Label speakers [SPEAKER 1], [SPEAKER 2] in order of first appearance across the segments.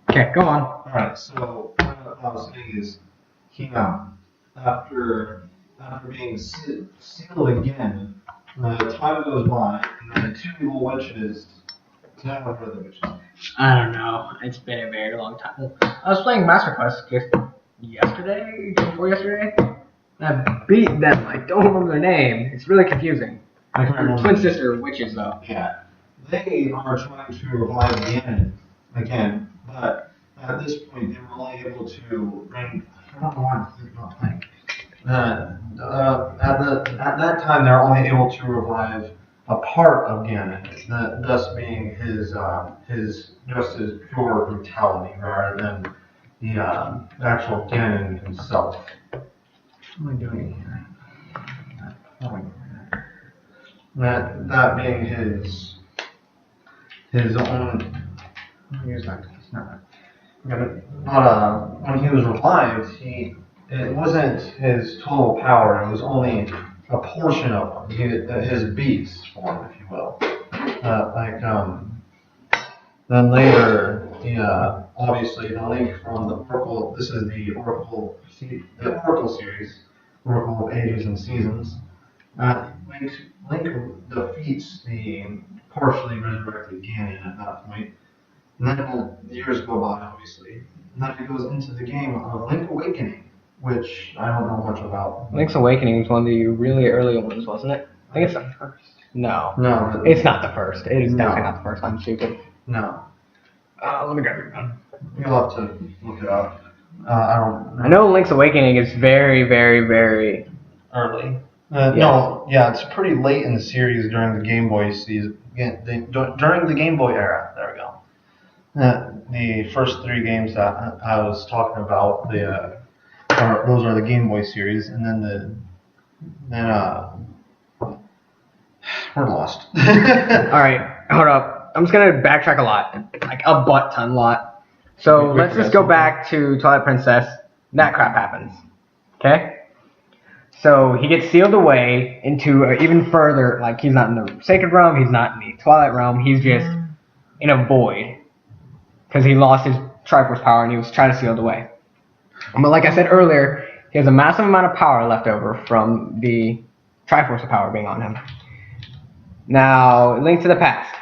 [SPEAKER 1] Okay, go on.
[SPEAKER 2] Alright, so what I was saying is, he, after being sealed again, time goes by, and then the two evil witches, I don't know what the witches.
[SPEAKER 1] I don't know. It's been a very long time. I was playing Master Quest just yesterday, before yesterday. And I beat them. I don't remember their name. It's really confusing. They're twin sister witches, though.
[SPEAKER 2] Yeah. They are trying to revive Ganon again, but at this point they were only able to bring. I don't know why I'm not playing. At that time they're only able to revive a part of Ganon, thus being his just his pure brutality rather than the actual Ganon himself. What am I doing here? What am I doing here? That being his own. Here's that. It's not. But when he was revived, it wasn't his total power. It was only a portion of him, his beast form, if you will. Then later, obviously the link from the Oracle. This is the Oracle series, Oracle of Ages and Seasons. Link defeats the partially resurrected Ganon at that point. And then years go by, obviously. And then it goes into the game of Link Awakening, which I don't know much about.
[SPEAKER 1] Link's Awakening was one of the really early ones, wasn't it? I think it's the first. No. No. It's not the first. It is definitely not the first. I'm stupid.
[SPEAKER 2] No.
[SPEAKER 1] Let me grab your gun.
[SPEAKER 2] You'll have to look it up. I
[SPEAKER 1] know Link's Awakening is very, very, very
[SPEAKER 2] early. No, yeah, it's pretty late in the series during the Game Boy season. During the Game Boy era. There we go. The first three games that I was talking about, those are the Game Boy series, and then we're lost.
[SPEAKER 1] All right, hold up. I'm just gonna backtrack a lot, like a butt ton lot. So let's just go back to Twilight Princess. That crap happens. Okay. So he gets sealed away into even further. Like he's not in the Sacred Realm. He's not in the Twilight Realm. He's just in a void. Because he lost his Triforce power and he was trying to seal it away. But like I said earlier, he has a massive amount of power left over from the Triforce power being on him. Now, Link to the Past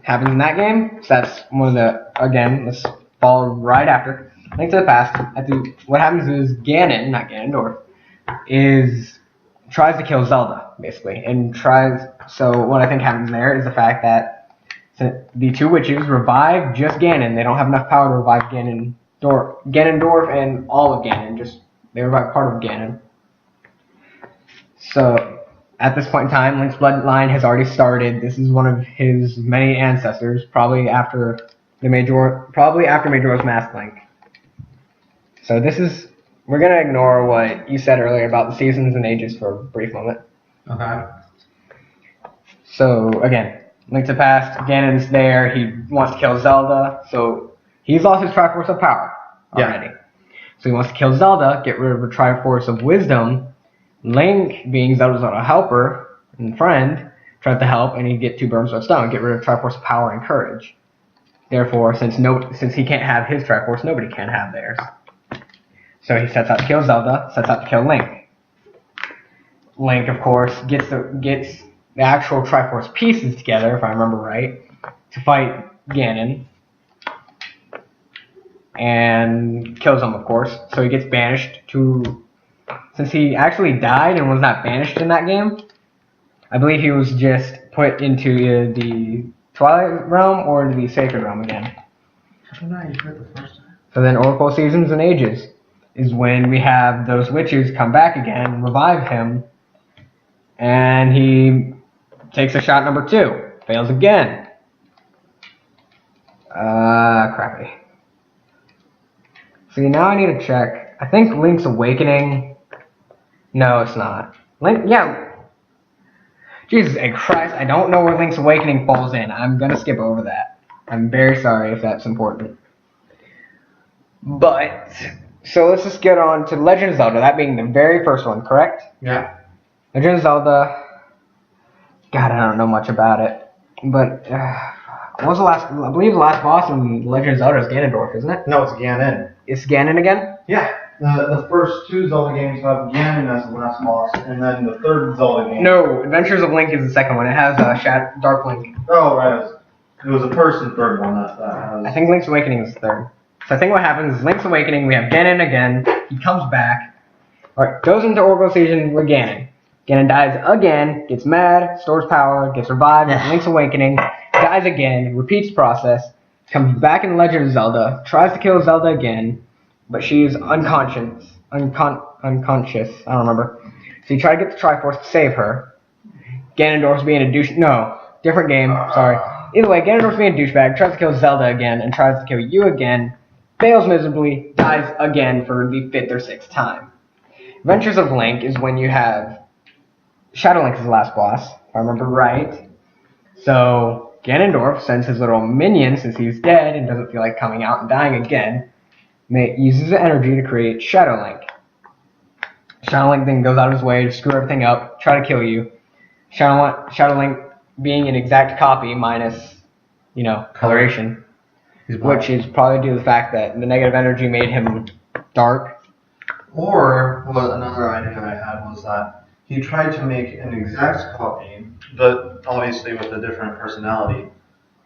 [SPEAKER 1] happens in that game. So that's one of the, again, let's follow right after. Link to the Past. What happens is Ganon, not Ganondorf, tries to kill Zelda, basically. So what I think happens there is the fact that the two witches revive just Ganon. They don't have enough power to revive Ganondorf and all of Ganon. They revive part of Ganon. So at this point in time, Link's bloodline has already started. This is one of his many ancestors, probably after Majora's Mask Link. So we're gonna ignore what you said earlier about the seasons and ages for a brief moment.
[SPEAKER 2] Okay.
[SPEAKER 1] So again. Link to the Past, Ganon's there, he wants to kill Zelda, so he's lost his Triforce of Power already. Yeah. So he wants to kill Zelda, get rid of her Triforce of Wisdom. Link, being Zelda's little helper and friend, tries to help, and he get two birds with a stone, get rid of Triforce of Power and Courage. Therefore, since he can't have his Triforce, nobody can have theirs. So he sets out to kill Zelda, sets out to kill Link. Link, of course, gets the actual Triforce pieces together, if I remember right, to fight Ganon. And kills him, of course. So he gets banished since he actually died and was not banished in that game, I believe he was just put into the Twilight Realm or into the Sacred Realm again. So then Oracle Seasons and Ages is when we have those witches come back again, revive him, and he takes a shot number 2. Fails again. Crappy. See, now I need to check. I think Link's Awakening. No, it's not. Jesus Christ, I don't know where Link's Awakening falls in. I'm gonna skip over that. I'm very sorry if that's important. But, so let's just get on to Legend of Zelda, that being the very first one, correct?
[SPEAKER 2] Yeah.
[SPEAKER 1] Legend of Zelda. God, I don't know much about it. But, What was the last? I believe the last boss in Legend of Zelda is Ganondorf, isn't it?
[SPEAKER 2] No, it's Ganon.
[SPEAKER 1] It's Ganon again?
[SPEAKER 2] Yeah. The first 2 Zelda games have Ganon as the last boss, and then the third Zelda game.
[SPEAKER 1] No, Adventures of Link is the second one. It has Dark Link.
[SPEAKER 2] Oh, right. It was the first and third one that has.
[SPEAKER 1] I think Link's Awakening is the third. So I think what happens is Link's Awakening, we have Ganon again. He comes back. Alright, goes into Orbital Season with Ganon. Ganon dies again, gets mad, stores power, gets revived, Link's Awakening, dies again, repeats the process, comes back in Legend of Zelda, tries to kill Zelda again, but she is unconscious, I don't remember. So you try to get the Triforce to save her. Ganondorf's being a douche, no, different game, sorry. Either way, Ganondorf's being a douchebag, tries to kill Zelda again, and tries to kill you again, fails miserably, dies again for the 5th or 6th time. Adventures of Link is when you have Shadow Link is the last boss, if I remember right. So Ganondorf sends his little minion, since he's dead and doesn't feel like coming out and dying again, uses the energy to create Shadow Link. Shadow Link then goes out of his way to screw everything up, try to kill you. Shadow Link being an exact copy minus, coloration, which is probably due to the fact that the negative energy made him dark.
[SPEAKER 2] Or another idea I had was that he tried to make an exact copy, but obviously with a different personality.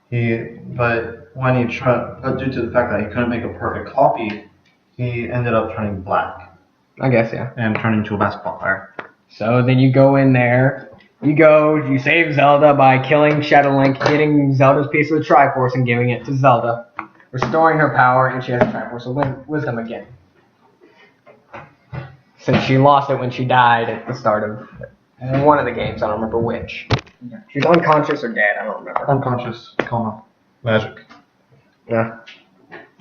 [SPEAKER 2] But due to the fact that he couldn't make a perfect copy, he ended up turning black.
[SPEAKER 1] I guess, yeah.
[SPEAKER 2] And turning into a basketball player.
[SPEAKER 1] So then you go in there, you save Zelda by killing Shadow Link, getting Zelda's piece of the Triforce and giving it to Zelda, restoring her power, and she has the Triforce of Wisdom again. Since she lost it when she died at the start of one of the games, I don't remember which. She's unconscious or dead, I don't remember.
[SPEAKER 2] Unconscious, coma, magic.
[SPEAKER 1] Yeah.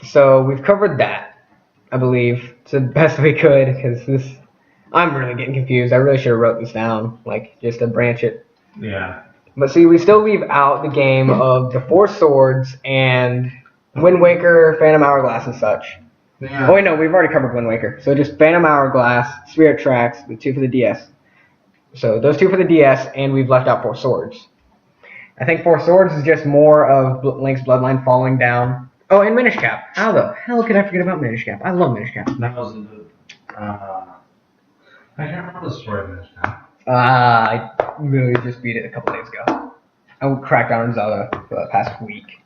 [SPEAKER 1] So we've covered that, I believe, to the best we could, because I'm really getting confused. I really should have wrote this down, just to branch it.
[SPEAKER 2] Yeah.
[SPEAKER 1] But see, we still leave out the game of the 4 Swords and Wind Waker, Phantom Hourglass, and such.
[SPEAKER 2] Yeah.
[SPEAKER 1] Oh wait, no, we've already covered Wind Waker. So just Phantom Hourglass, Spirit Tracks, the 2 for the DS. So those 2 for the DS, and we've left out 4 Swords. I think 4 Swords is just more of Link's bloodline falling down. Oh, and Minish Cap. How the hell could I forget about Minish Cap? I love Minish Cap.
[SPEAKER 2] That was I can't remember the story of Minish Cap.
[SPEAKER 1] I literally just beat it a couple days ago. I cracked down on Zelda for the past week.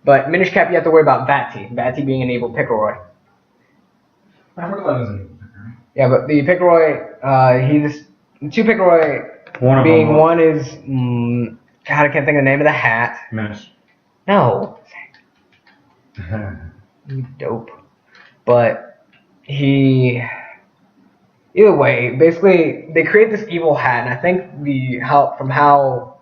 [SPEAKER 1] But Minish Cap, you have to worry about Vati. Vati being enabled Picoroy.
[SPEAKER 2] I forgot it was an Picoroy.
[SPEAKER 1] Yeah, but the Picoroy, 2 Picoroy being one is, God, I can't think of the name of the hat.
[SPEAKER 2] Minish.
[SPEAKER 1] No. You dope. But either way, basically, they create this evil hat, and I think from how,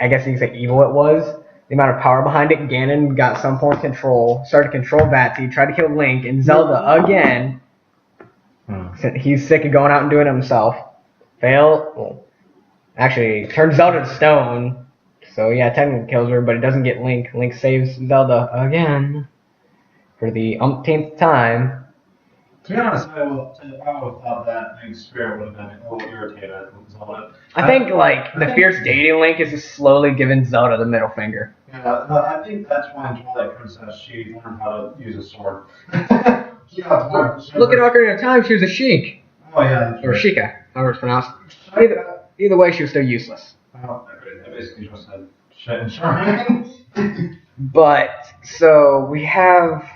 [SPEAKER 1] I guess you could say evil it was, the amount of power behind it, Ganon got some form of control, started to control Vati, tried to kill Link, and Zelda again. He's sick of going out and doing it himself. Actually, turns Zelda to stone. So yeah, technically kills her, but it doesn't get Link. Link saves Zelda again for the umpteenth time.
[SPEAKER 2] To be honest, I would have thought that Link's spirit would have been a little irritated with Zelda.
[SPEAKER 1] I think the fierce dating Link is just slowly giving Zelda the middle finger.
[SPEAKER 2] Yeah, I think that's why in Twilight Princess she learned how to use a sword.
[SPEAKER 1] Look at Ocarina of Time, she was a Sheik.
[SPEAKER 2] Oh yeah.
[SPEAKER 1] Or Sheikah, however it's pronounced. Either way, she was still useless.
[SPEAKER 2] Oh, I basically just said shit and charming.
[SPEAKER 1] But, so, we have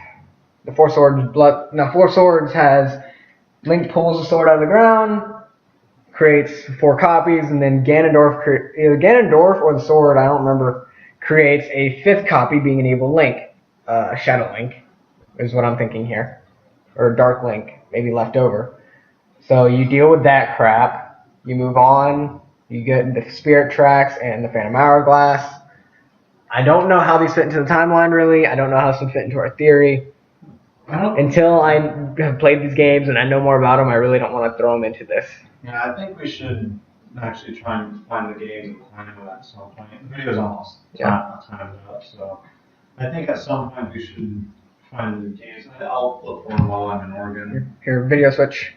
[SPEAKER 1] the 4 Swords. 4 Swords has Link pulls the sword out of the ground, creates 4 copies, and then Ganondorf, either Ganondorf or the sword, I don't remember, creates a 5th copy being enabled Link. Shadow Link is what I'm thinking here. Or Dark Link, maybe left over. So you deal with that crap, you move on, you get the Spirit Tracks and the Phantom Hourglass. I don't know how these fit into the timeline really, I don't know how this would fit into our theory. Until I have played these games and I know more about them, I really don't want to throw them into this.
[SPEAKER 2] Yeah, I think we should actually try and find the games and find them at some point. The video's almost timed up, so I think at some point we should find the games. I'll look for them while I'm in Oregon.
[SPEAKER 1] Here, video switch.